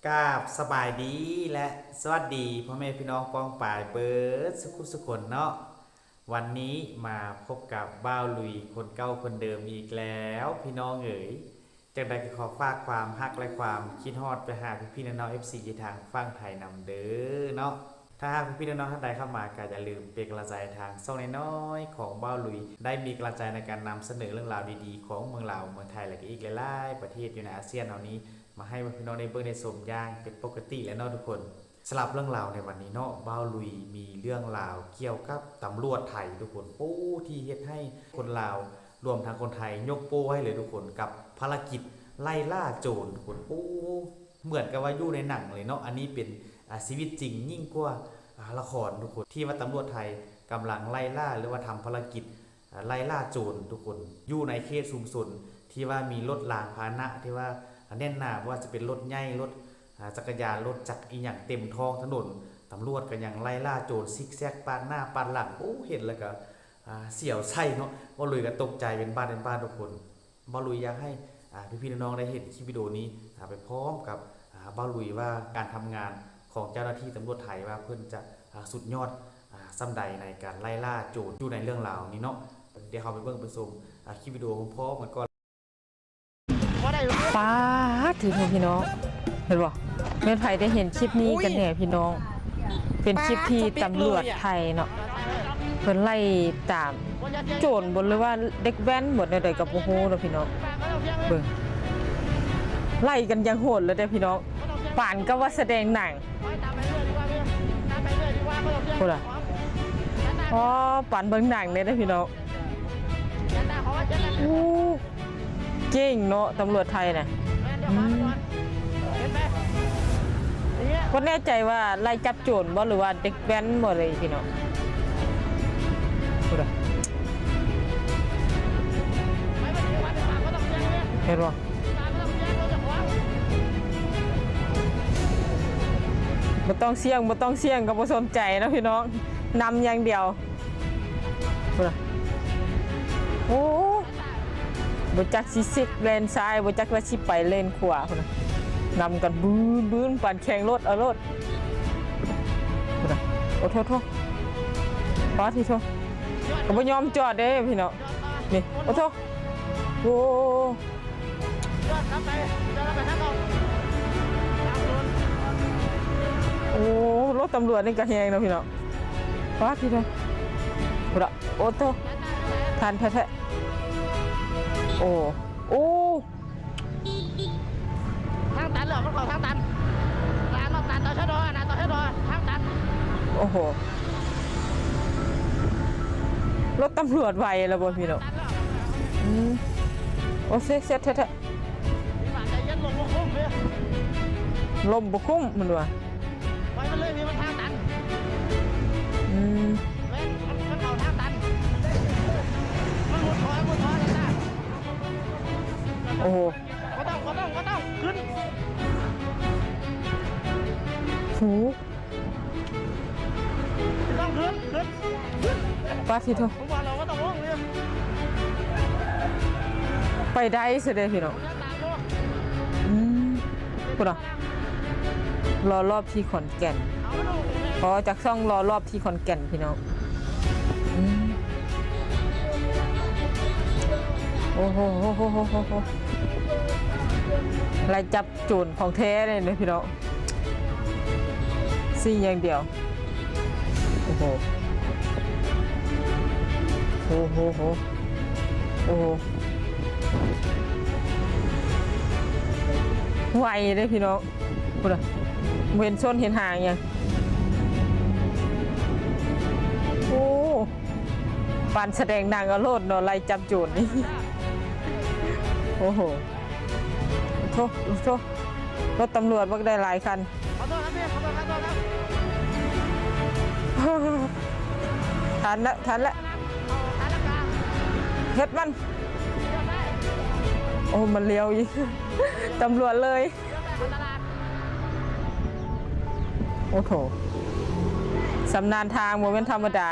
กราบสบายดีและสวัสดีพ่อแม่พี่น้องป้องป่ายเบิร์ดสุขคนเนาะวันนี้มาพบกับบ้าวลุยคนเก่าคนเดิมอีกแล้วพี่น้องเอ๋ยจังใดก็ขอฝากความฮักและความคิดฮอดไปหาพี่น้องFC ทางฝั่งไทยนำเด้อเนาะถ้าหากพี่น้องท่านใดเข้ามาก็อย่าลืมเป็นกำลังใจทางช่องน้อยๆของบ้าวลุยได้มีกำลังใจในการนำเสนอเรื่องราวดีๆของเมืองลาวเมืองไทยและก็อีกหลายๆประเทศอยู่ในอาเซียนเหล่านี้มาให้พี่น้องได้เบิ่งในสมย่างเป็นปกติและเนาะทุกคนสลับเรื่องราวในวันนี้เนาะบ้าวลุยมีเรื่องราวเกี่ยวกับตำรวจไทยทุกคนโอ้ที่เฮ็ดให้คนลาวรวมทั้งคนไทยยกโป้ให้เลยทุกคนกับภารกิจไล่ล่าโจรทุกคนโอ้เหมือนกับว่าอยู่ในหนังเลยเนาะอันนี้เป็นชีวิตจริงยิ่งกว่าละครทุกคนที่ว่าตำรวจไทยกำลังไล่ล่าหรือว่าทำภารกิจไล่ล่าโจรทุกคนอยู่ในเขตชุมชนที่ว่ามีรถรางพาหนะที่ว่าแน่นหนาว่าจะเป็นรถใหญ่รถจักรยานรถจักรอีหยังเต็มท้องถนนตำรวจก็ยังไล่ล่าโจรซิกแซกปาดหน้าปาดหลังโอ้เห็นแล้วก็เสียวไส้เนาะบ่ลุยก็ตกใจเป็นบ้านทุกคนบ่ลุยอยากให้พี่น้องได้เห็นคลิปวิดีโอนี้ไปพร้อมกับบ่ลุยว่าการทำงานของเจ้าหน้าที่ตำรวจไทยว่าเพิ่นจะสุดยอดส่ำใดในการไล่ล่าโจรอยู่ในเรื่องราวนี้เนาะเดี๋ยวเราไปเบิ่งไปชมคลิปวิดีโอพร้อมกันก่อนป้าถือพี่น้องเห็นบ่เมื่อไทยได้เห็นคลิปนี้กันแน่พี่น้อง เป็นคลิปที่ตำรวจไทยเนาะเพิ่นไล่ตามโจรบนหรือว่าเด็กแว้นหมดใดๆกับโอ้โหเนาะพี่น้องเบิ่งไล่กันยังโหดเลยเด้อพี่น้องป่านก็ว่าแสดงหนังพูดอ่ะอ๋อป่านเบิ่งหนังเนี่ยเด้อพี่น้องเก่งเนาะตำรวจไทยน่ะก็แน่ใจว่าไล่จับโจรบ่หรือว่าเด็กแว้นบ่เลยพี่น้องพูดอ่ะเห็นบ่บ่ต้องเสี่ยงก็บ่สนใจนะพี่น้องนำอย่างเดียวพูดอ่ะโอ้บ่จักสิซิกเลนซ้ายบ่จักว่าสิไปเลนขวาพุ่นน่ะนำกันบื้นปั่นแข่งรถเอารถพุ่นน่ะโอ้โทป้าที่โทก็บ่ยอมจอดเด้พี่น้องนี่โอ้โทโอ้โอ้รถตำรวจนี่ก็แฮงนะพี่น้องป้าที่โทพุ่นน่ะโอ้โททันแท้โอ้ทางตันเหรอมันขอทางตันต่อชะดอนะต่อชะดอทางตันโอ้โหรถตำรวจไวแล้วบ่พี่น้องโอ้เซ็ตแท้มีหวานใจเย็นลงคุ้มเลยลมบ่คุ้มมันว่าไว้มันเลยมีมันทางตันเว้นมันเอาทางตันมันหมุนถอยเลยนะโอ้โหก็ต้องขึ้นหูต้องขึ้นป้าที่โทผมบอกเราก็ต้องว่องเลยไปได้เสด็จพี่น้องพูดอ่ะรอรอบที่ขอนแก่นพอจากช่องรอรอบที่ขอนแก่นพี่น้องโอ้โหไล่จับโจรของแท้เลยนะพี่น้องสิ่งอย่างเดียวโอ้โหไวเลยพี่น้องพูดอ่ะเห็นส้นเห็นหางยังโอ้ปานแสดงนางอโลดเนาะไล่จับโจรนี่โอ้โหโทษรถตำรวจบักได้หลายคันขอโทษครับพี่ขอโทษครับทันละเฮ็ดมันโอ้มันเลี้ยวอีกตำรวจเลยโอ้โถสำนาญทางโมเมนต์ธรรมดา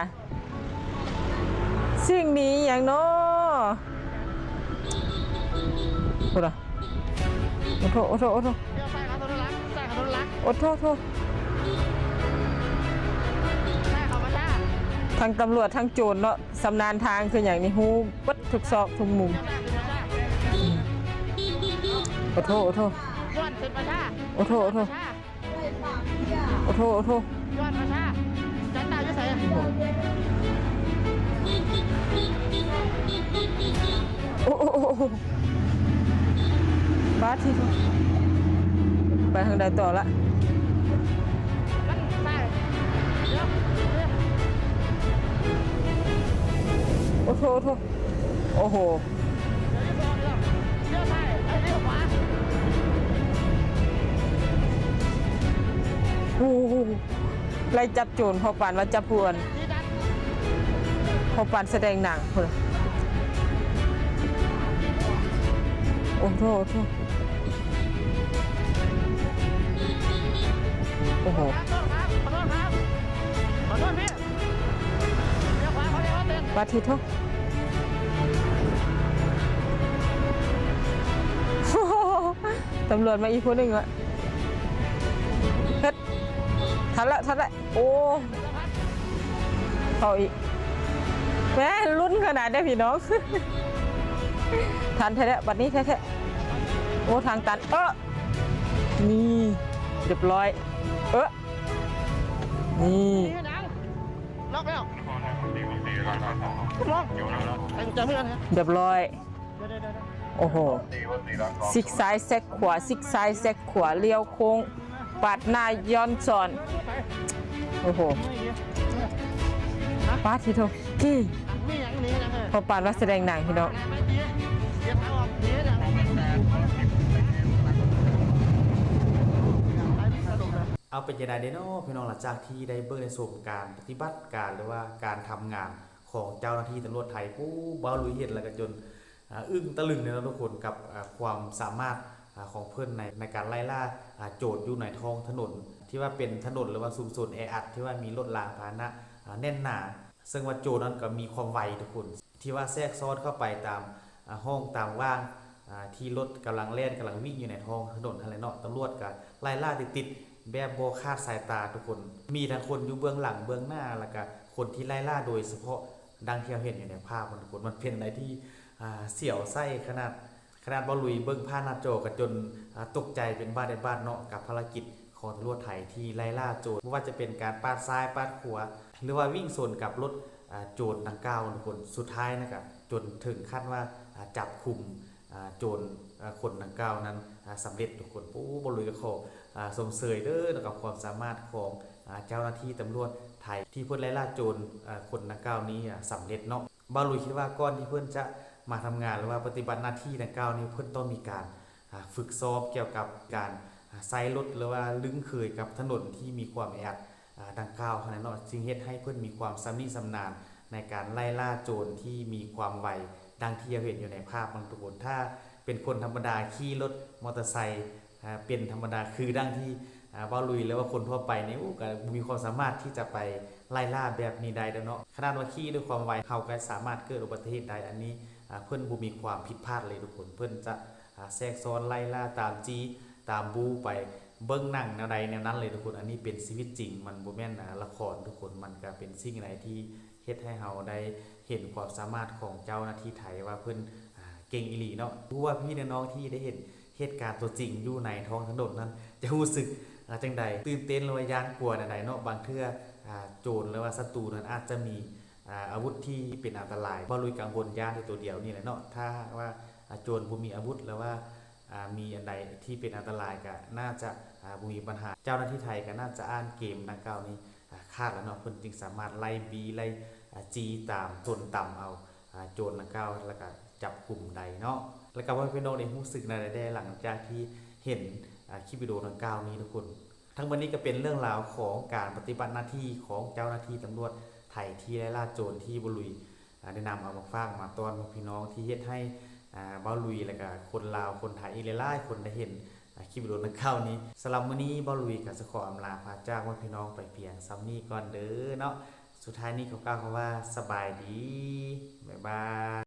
สิ่งนี้อย่างเนาะโอ้โถเดี๋ยวใส่ขาตัวหลัง โอ้โทษโทษ ใช่เขามาช้า ทั้งตำรวจทั้งโจรเนาะสำนาญทางคืออย่างนี้ฮู้ปัดทุกซอกทุกมุม เจ้าหน้าที่มาช้า โอ้โทษโอ้โทษ ย้อนขึ้นมาช้า โอ้โทษโอ้โทษ ช้า โอ้โทษโอ้โทษ ย้อนมาช้าจันตาอยู่ไส โอ้โอ้โอ้โอ้บาสที่ไปทางใดต่อละ มันใช่เดี๋ยวเดี๋ยว โอ้โทษโอ้โทษโอ้โห เดี๋ยวใช่ไอ้เดี๋ยวขวา โอ้โหไล่จับโจรพอปานว่าจับพวน ที่ดัน พอปานแสดงหนังเพิ่นโอ้โทษโอ้โทษโอ้โห ขอโทษครับขอโทษครับขอโทษพี่เดี๋ยวขวาเขาเรียกว่าเต้น บาสที่โทษ ตำรวจมาอีกคนหนึ่งอะเฮ็ดทันละทันละโอ้เขาอีกแม่ลุ้นขนาดได้พี่น้อง ทันแท้ๆบัดนี้แท้ๆโอ้ทางตันนี่เรียบร้อยนี่ นี่หนังล็อกแล้วมองแต่งจำไม่ได้นะ เรียบร้อย เดี๋ยว โอ้โหซิกซ้ายแซกขวาซิกซ้ายแซกขวาเลี้ยวโค้งปาดหน้าย้อนสอนโอ้โหปาดทีโทกี้ มีอย่างนี้นะ พอปานว่าแสดงหนังพี่น้อง ไม่ดีเดี๋ยวทางออกดีนะ เอาเป็นยังไงเด้เนาะพี่น้องหลังจากที่ได้เบิ่งในส่วนการปฏิบัติการหรือว่าการทำงานของเจ้าหน้าที่ตำรวจไทยผู้บ่าวลุยเฮ็ดแล้วก็จนอึ้งตะลึงเลยนะทุกคนกับความสามารถของเพื่อนในการไล่ล่าโจรอยู่ในท้องถนน ที่ว่าเป็นถนนหรือว่าชุมชนแออัดที่ว่ามีรถรางพาหนะแน่นหนาซึ่งว่าโจรนั้นก็มีความไวทุกคน ที่ว่าแทรกซ้อนเข้าไปตามห้องตามว่างที่รถกำลังเล่นกำลังวิ่งอยู่ในท้องถนนอะไรเนาะตำรวจก็ไล่ล่าติดแบบโบคาดสายตาทุกคน มีทั้งคนอยู่เบื้องหลังเบื้องหน้าแล้วก็คนที่ไล่ล่าโดยเฉพาะดังที่เราเห็นอยู่ในภาพทุกคนมันเป็นอะไรที่เสี่ยวไส้ขนาดบอลุยเบิ้งผ้าหน้าจอกันจนตกใจเป็นบ้าในบ้านเนาะกับภารกิจของตำรวจไทยที่ไล่ล่าโจรไม่ว่าจะเป็นการปาดซ้ายปาดขวาหรือว่าวิ่งสวนกับรถโจรดังกล่าวทุกคนสุดท้ายนะครับจนถึงขั้นว่าจับคุมโจรคนดังกล่าวนั้นสำเร็จทุกคนโอ้บอลุยก็ขอสมเสยเด้อกับความสามารถของเจ้าหน้าที่ตำรวจไทยที่เพิ่นไล่ล่าโจรคนดังกล่าวนี้สำเร็จเนาะบอลุยคิดว่าก่อนที่เพิ่นจะมาทำงานหรือว่าปฏิบัติหน้าที่ดังกล่าวนี้เพิ่นต้องมีการฝึกซ้อมเกี่ยวกับการไซรถหรือว่าลึงเคยกับถนนที่มีความแออัดดังกล่าวขนาดนั้นจึงเฮ็ดให้เพิ่นมีความสำนิสำนานในการไล่ล่าโจรที่มีความไวดังที่เราเห็นอยู่ในภาพบางทุกคนถ้าเป็นคนธรรมดาขี่รถมอเตอร์ไซค์เป็นธรรมดาคือดังที่บ่าวลุยแล้วว่าคนทั่วไปนี่ก็มีความสามารถที่จะไปไล่ล่าแบบนี้ได้เนาะขนาดว่าขี่ด้วยความไวเฮาก็สามารถเกิดอุบัติเหตุได้อันนี้เพิ่นบ่มีความผิดพลาดเลยทุกคนเพิ่นจะแทรกซ้อนไล่ล่าตามจี้ตามบูไปเบิ่งหนังแนวใดแนวนั้นเลยทุกคนอันนี้เป็นชีวิตจริงมันบ่แม่นละครทุกคนมันก็เป็นสิ่งไหนที่เฮ็ดให้เฮาได้เห็นความสามารถของเจ้าหน้าที่ไทยว่าเพิ่นเก่งอีหลีเนาะรู้ว่าพี่น้องที่ได้เห็นเหตุการณ์ตัวจริงอยู่ในท้องถนนนั้นจะรู้สึกจังใดตื่นเต้นหรือว่าย้านกลัวใดๆเนาะบางเทื่อโจรหรือว่าศัตรูนั้นอาจจะมีอาวุธที่เป็นอันตรายบ่ลุยกังวลย่านในตัวเดียวนี่แหละเนาะถ้าว่าโจรบ่มีอาวุธแล้วว่ามีอันใดที่เป็นอันตรายก็น่าจะบ่มีปัญหาเจ้าหน้าที่ไทยก็น่าจะอ่านเกมดังกล่าวนี้คาดแล้วเนาะเพิ่นจึงสามารถไล่บีไล่จีตามจนต่ำเอาโจรดังกล่าวแล้วก็จับกลุ่มได้เนาะแล้วก็ว่าพี่น้องได้รู้สึกได้หลังจากที่เห็นคลิปวิดีโอดังกล่าวนี้ทุกคนทั้งหมดนี้ก็เป็นเรื่องราวของการปฏิบัติหน้าที่ของเจ้าหน้าที่ตำรวจไทยที่ไล่ล่าโจรที่บ่ลุยได้นำเอามาฝากมาต้อนพี่น้องที่เฮ็ดให้บ่ลุยแล้วก็คนลาวคนไทยอีหลายๆคนได้เห็นคลิปวิดีโอดังกล่าวนี้สำหรับมื้อนี้บ่ลุยก็จะขออำลาพาจากพี่น้องไปเพียงซ้ำนี้ก่อนเด้อเนาะสุดท้ายนี้ขอกล่าวคำว่าสบายดีบ๊ายบาย